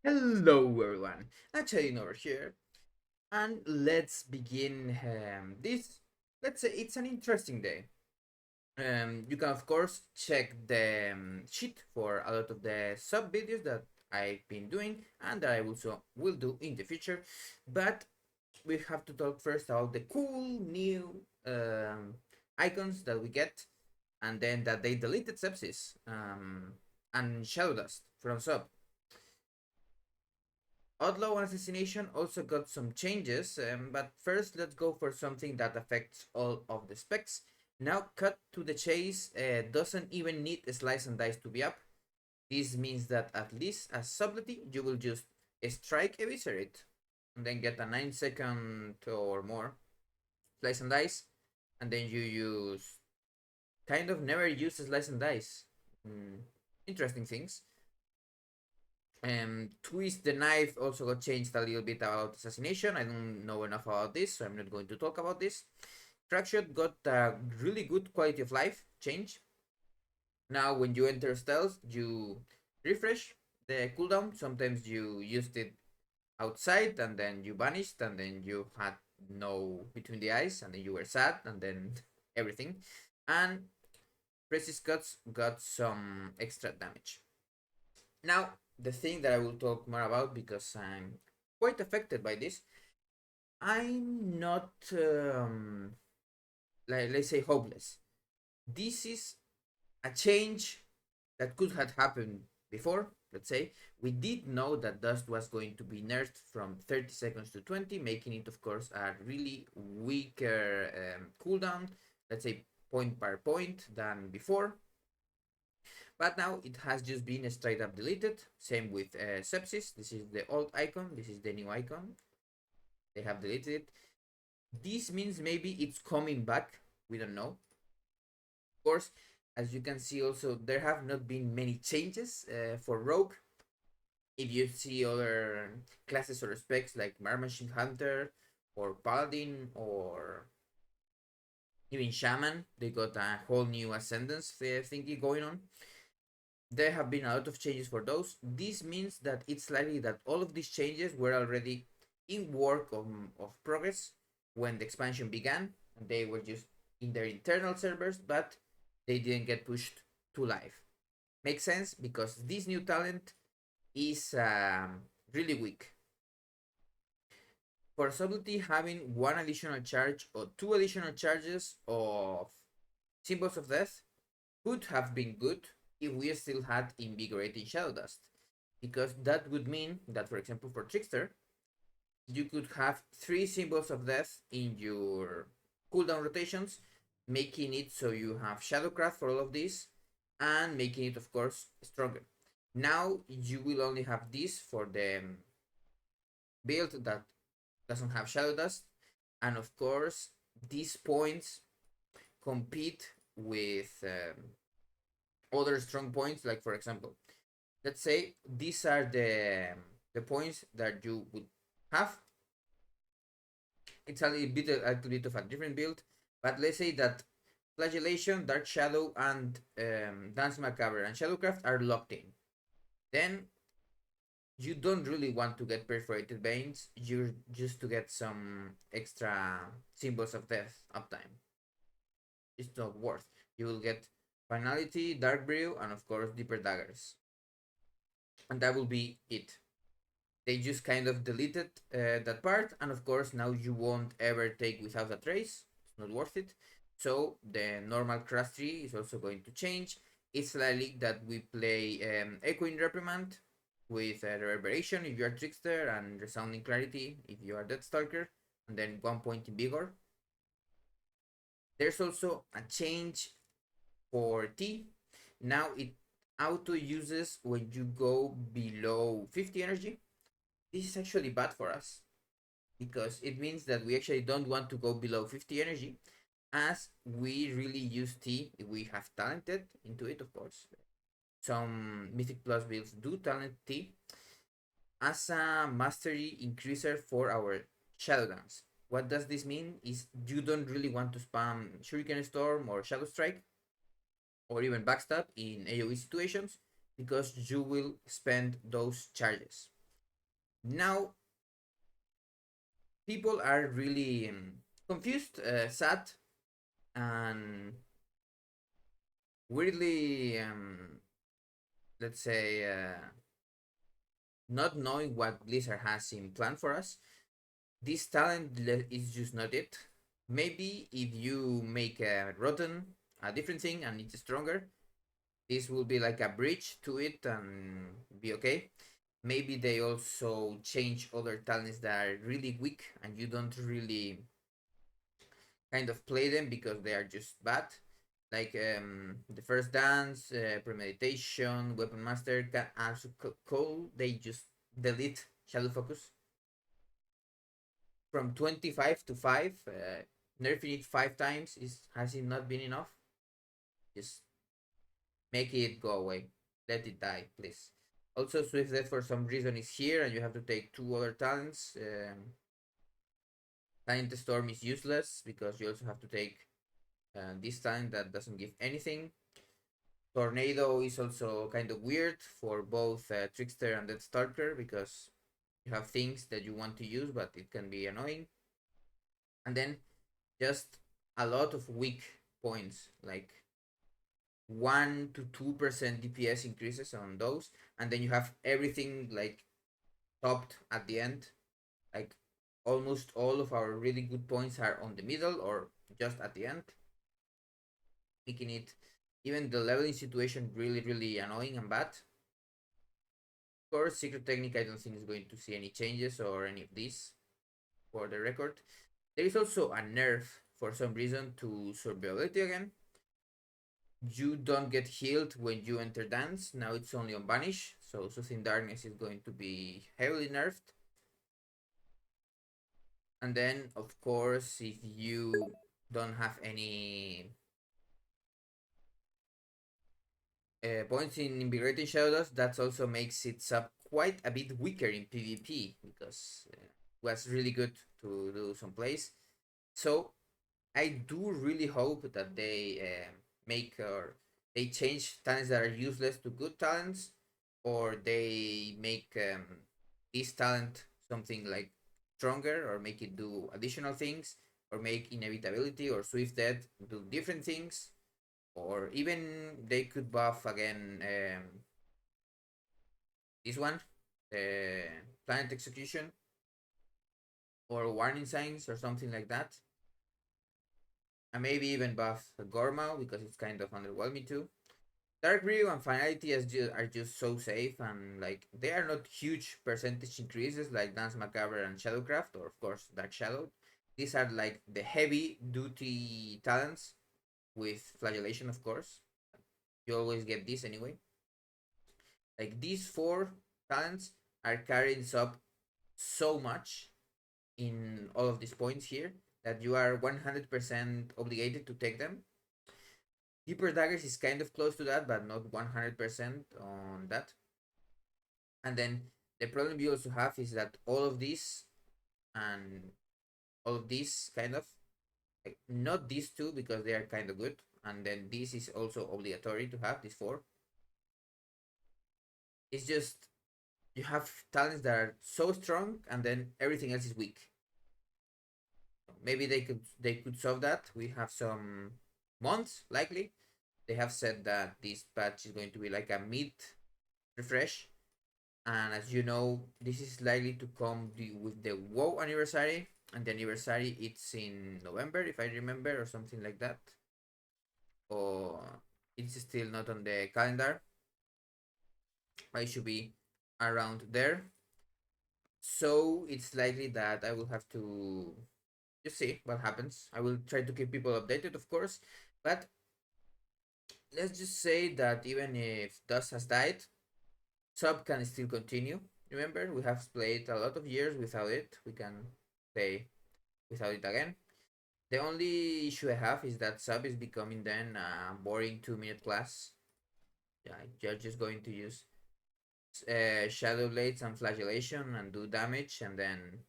Hello everyone, Hachadino over here, and let's begin this. Let's say it's an interesting day. You can of course check the sheet for a lot of the sub videos that I've been doing and that I also will do in the future. But we have to talk first about the cool new icons that we get, and then that they deleted sepsis and shadow dust from sub. Outlaw and Assassination also got some changes, but first let's go for something that affects all of the specs. Now cut to the chase, doesn't even need a slice and dice to be up. This means that at least as subtlety you will just strike eviscerate and then get a 9 second or more slice and dice, and then you use kind of never use a slice and dice. Interesting things. Twist the Knife also got changed a little bit about Assassination. I don't know enough about this, so I'm not going to talk about this. Crackshot got a really good quality of life change. Now, when you enter stealth, you refresh the cooldown. Sometimes you used it outside and then you vanished and then you had no between the eyes and then you were sad and then everything. And Precious Cuts got some extra damage. Now, the thing that I will talk more about because I'm quite affected by this, I'm not, like, let's say, hopeless. This is a change that could have happened before. Let's say we did know that Dust was going to be nerfed from 30 seconds to 20, making it, of course, a really weaker cooldown. Let's say point per point than before. But now it has just been straight up deleted. Same with sepsis. This is the old icon. This is the new icon. They have deleted it. This means maybe it's coming back. We don't know. Of course, as you can see also, there have not been many changes for Rogue. If you see other classes or specs like Machine Hunter or Paladin or even Shaman, they got a whole new Ascendance thingy going on. There have been a lot of changes for those. This means that it's likely that all of these changes were already in work of progress when the expansion began, and they were just in their internal servers, but they didn't get pushed to live. Makes sense because this new talent is really weak. For subtlety, having one additional charge or two additional charges of Symbols of Death could have been good if we still had Invigorating Shadow Dust. Because that would mean that, for example, for Trickster, you could have three Symbols of Death in your cooldown rotations, making it so you have Shadowcraft for all of this, and making it, of course, stronger. Now you will only have this for the build that doesn't have Shadow Dust, and of course, these points compete with other strong points. Like, for example, let's say these are the points that you would have. It's a little bit of a different build, but let's say that Flagellation, Dark Shadow, and Dance Macabre and Shadowcraft are locked in. Then you don't really want to get Perforated Veins. You're just to get some extra Symbols of Death uptime. It's not worth. You will get Finality, Dark Brew, and of course Deeper Daggers, and that will be it. They just kind of deleted that part, and of course now you won't ever take Without a Trace. It's not worth it. So the normal crash tree is also going to change. It's likely that we play Echoing Reprimand with Reverberation if you are Trickster, and Resounding Clarity if you are Deathstalker, and then 1 point in Vigor. There's also a change for T. Now it auto uses when you go below 50 energy. This is actually bad for us because it means that we actually don't want to go below 50 energy, as we really use T if we have talented into it, of course. Some Mythic Plus builds do talent T as a mastery increaser for our Shadow Dance. What does this mean is you don't really want to spam Shuriken Storm or Shadow Strike or even Backstab in AoE situations because you will spend those charges. Now people are really confused, sad, and weirdly, let's say, not knowing what Blizzard has in plan for us. This talent is just not it. Maybe if you make a rotten a different thing and it's stronger, this will be like a bridge to it and be okay. Maybe they also change other talents that are really weak and you don't really kind of play them because they are just bad. Like the first dance, premeditation, weapon master, can also call. They just delete shadow focus from 25 to 5. Nerfing it 5 times is has it not been enough? Just make it go away. Let it die, please. Also, Swift Death for some reason is here, and you have to take 2 other talents. Talent Storm is useless because you also have to take this talent that doesn't give anything. Tornado is also kind of weird for both Trickster and Death Stalker because you have things that you want to use, but it can be annoying. And then just a lot of weak points, like 1 to 2% DPS increases on those, and then you have everything like topped at the end. Like almost all of our really good points are on the middle or just at the end, making it even the leveling situation really annoying and bad. Of course, Secret Technique I don't think is going to see any changes or any of this for the record. There is also a nerf for some reason to survivability again. You don't get healed when you enter dance. Now it's only on banish, so Soothing Darkness is going to be heavily nerfed. And then, of course, if you don't have any points in Invigorating Shadows, that also makes it sub quite a bit weaker in PvP because it was really good to do some plays. So I do really hope that they make or they change talents that are useless to good talents, or they make this talent something like stronger, or make it do additional things, or make inevitability or swift death do different things, or even they could buff again this one, planet execution, or warning signs, or something like that, and maybe even buff Gormao because it's kind of underwhelming too. Dark Brew and Finality are just so safe, and like they are not huge percentage increases like Dance Macabre and Shadowcraft, or of course Dark Shadow. These are like the heavy duty talents with flagellation, of course. You always get this anyway. Like these 4 talents are carrying up so much in all of these points here that you are 100% obligated to take them. Deeper Daggers is kind of close to that, but not 100% on that. And then the problem you also have is that all of these and all of these kind of, like, not these 2 because they are kind of good, and then this is also obligatory to have these 4. It's just you have talents that are so strong, and then everything else is weak. Maybe they could solve that. We have some months likely. They have said that this patch is going to be like a mid refresh, and as you know, this is likely to come with the WoW anniversary, and the anniversary it's in November if I remember, or something like that, or it's still not on the calendar. I should be around there, so it's likely that I will have to just see what happens. I will try to keep people updated, of course, but let's just say that even if Dust has died, Sub can still continue. Remember, we have played a lot of years without it. We can play without it again. The only issue I have is that Sub is becoming then a boring 2-minute class. Yeah, you're just going to use Shadow Blades and Flagellation and do damage, and then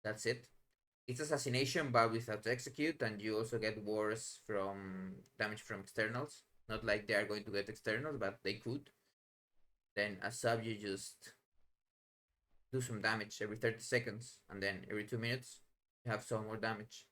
that's it. It's assassination but without execute, and you also get wars from damage from externals. Not like they are going to get externals, but they could. Then as sub you just do some damage every 30 seconds, and then every 2 minutes you have some more damage.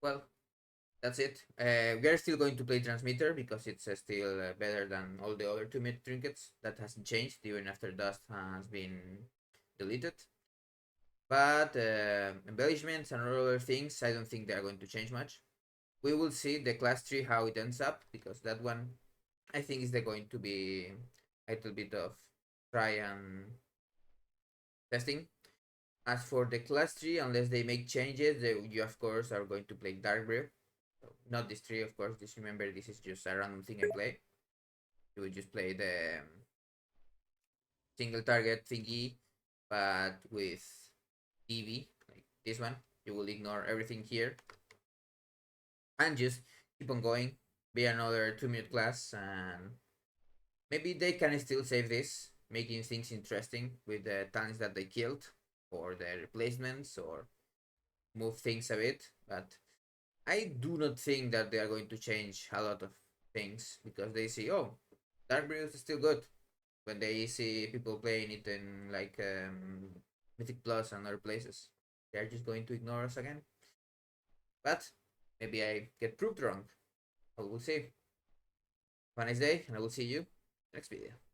Well, that's it. We are still going to play transmitter because it's still better than all the other 2-minute trinkets. That hasn't changed even after dust has been deleted. But embellishments and other things, I don't think they are going to change much. We will see the class tree how it ends up, because that one I think is going to be a little bit of try and testing. As for the class tree, unless they make changes, you of course are going to play Dark Brew. So not this tree, of course. Just remember, this is just a random thing I play. You would just play the single target thingy, but with EV, like this one. You will ignore everything here and just keep on going. Be another 2-minute class, and maybe they can still save this, making things interesting with the talents that they killed, or the replacements, or move things a bit. But I do not think that they are going to change a lot of things, because they see, oh, Dark Brew is still good. When they see people playing it in like Mythic Plus and other places, they are just going to ignore us again. But maybe I get proved wrong. Well, we'll see. Have a nice day, and I will see you next video.